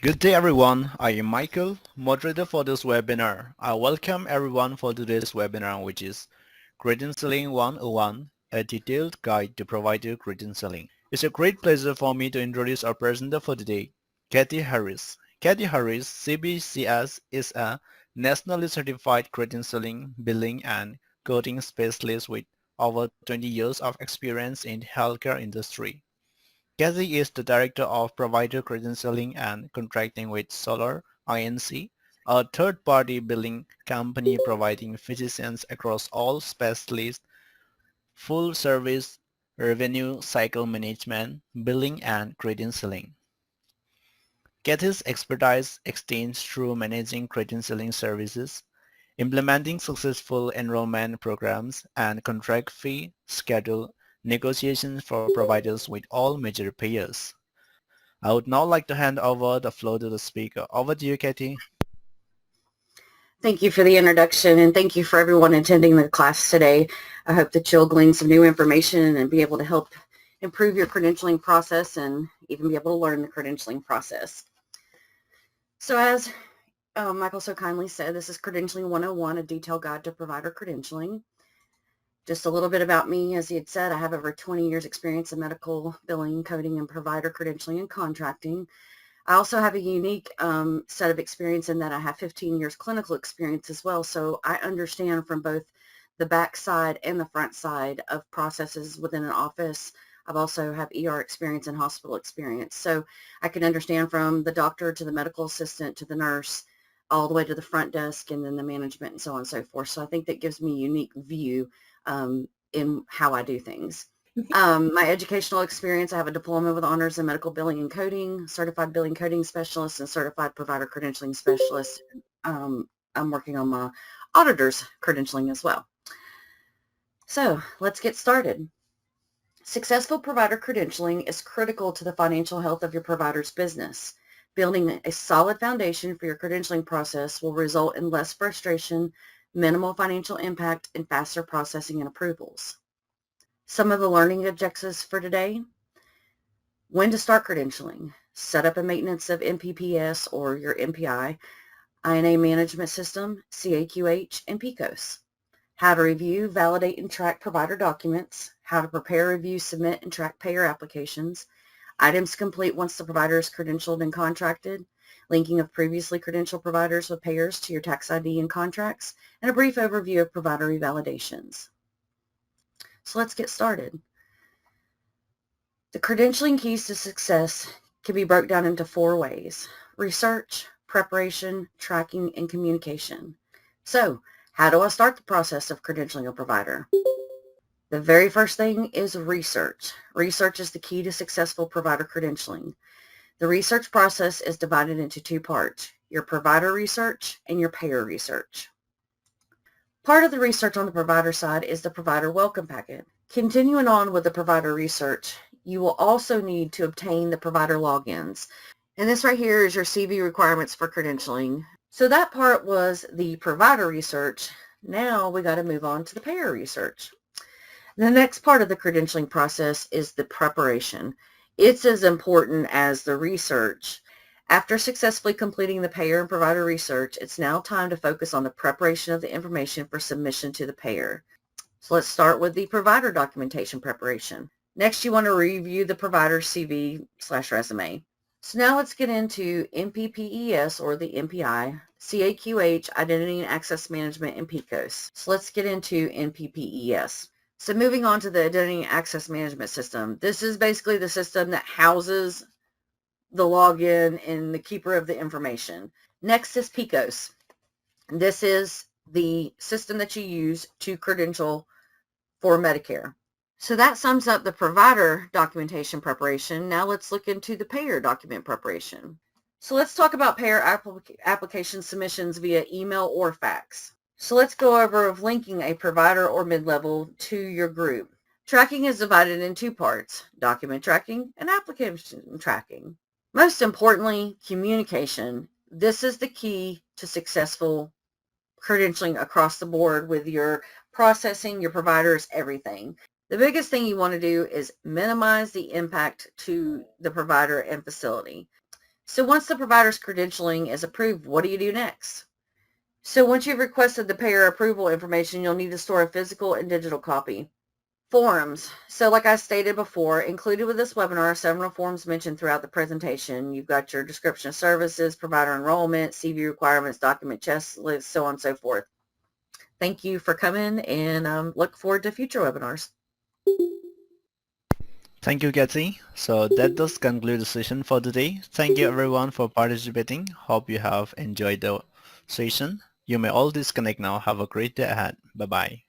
Good day everyone, I am Michael, moderator for this webinar. I welcome everyone for today's webinar, which is Credentialing 101, a detailed guide to provider credentialing. It's a great pleasure for me to introduce our presenter for today, Cati Harris. Cati Harris, CBCS, is a nationally certified credentialing, billing and coding specialist with over 20 years of experience in the healthcare industry. Cati is the Director of Provider Credentialing and Contracting with Solar Inc., a third-party billing company providing physicians across all specialties full-service revenue cycle management, billing, and credentialing. Cati's expertise extends through managing credentialing services, implementing successful enrollment programs, and contract fee schedule negotiations for providers with all major payers. I would now like to hand over the floor to the speaker. Over to you, Cati. Thank you for the introduction, and thank you for everyone attending the class today. I hope that you'll glean some new information and be able to help improve your credentialing process and even be able to learn the credentialing process. So as Michael so kindly said, this is Credentialing 101, a detailed guide to provider credentialing. Just a little bit about me. As he had said, I have over 20 years experience in medical billing, coding, and provider credentialing and contracting. I also have a unique set of experience in that I have 15 years clinical experience as well, so I understand from both the back side and the front side of processes within an office. I've also have ER experience and hospital experience, so I can understand from the doctor to the medical assistant to the nurse all the way to the front desk and then the management and so on and so forth. So I think that gives me a unique view in how I do things. My educational experience, I have a diploma with honors in medical billing and coding, certified billing coding specialist, and certified provider credentialing specialist. I'm working on my auditor's credentialing as well. So let's get started. Successful provider credentialing is critical to the financial health of your provider's business. Building a solid foundation for your credentialing process will result in less frustration, minimal financial impact, and faster processing and approvals. Some of the learning objectives for today: when to start credentialing, set up and maintenance of NPPES or your MPI, INA management system, CAQH, and PECOS, how to review, validate, and track provider documents, how to prepare, review, submit, and track payer applications, items to complete once the provider is credentialed and contracted, linking of previously credentialed providers with payers to your tax ID and contracts, and a brief overview of provider revalidations. So let's get started. The credentialing keys to success can be broken down into 4 ways: research, preparation, tracking, and communication. So how do I start the process of credentialing a provider? The very first thing is research. Research is the key to successful provider credentialing. The research process is divided into 2 parts: your provider research and your payer research. Part of the research on the provider side is the provider welcome packet. Continuing on with the provider research, you will also need to obtain the provider logins. And this right here is your CV requirements for credentialing. So that part was the provider research. Now we got to move on to the payer research. The next part of the credentialing process is the preparation. It's as important as the research. After successfully completing the payer and provider research, it's now time to focus on the preparation of the information for submission to the payer. So let's start with the provider documentation preparation. Next, you want to review the provider's CV/resume. So now let's get into NPPES or the MPI, CAQH, Identity and Access Management, and PECOS. So let's get into NPPES. So moving on to the Identity and Access Management System. This is basically the system that houses the login and the keeper of the information. Next is PECOS. This is the system that you use to credential for Medicare. So that sums up the provider documentation preparation. Now let's look into the payer document preparation. So let's talk about payer application submissions via email or fax. So let's go over linking a provider or mid-level to your group. Tracking is divided in 2 parts: document tracking and application tracking. Most importantly, communication. This is the key to successful credentialing across the board with your processing, your providers, everything. The biggest thing you want to do is minimize the impact to the provider and facility. So once the provider's credentialing is approved, what do you do next? So once you've requested the payer approval information, you'll need to store a physical and digital copy. Forms. So like I stated before, included with this webinar are several forms mentioned throughout the presentation. You've got your description of services, provider enrollment, CV requirements, document checklist, so on and so forth. Thank you for coming, and look forward to future webinars. Thank you, Cati. So that does conclude the session for today. Thank you everyone for participating. Hope you have enjoyed the session. You may all disconnect now. Have a great day ahead. Bye-bye.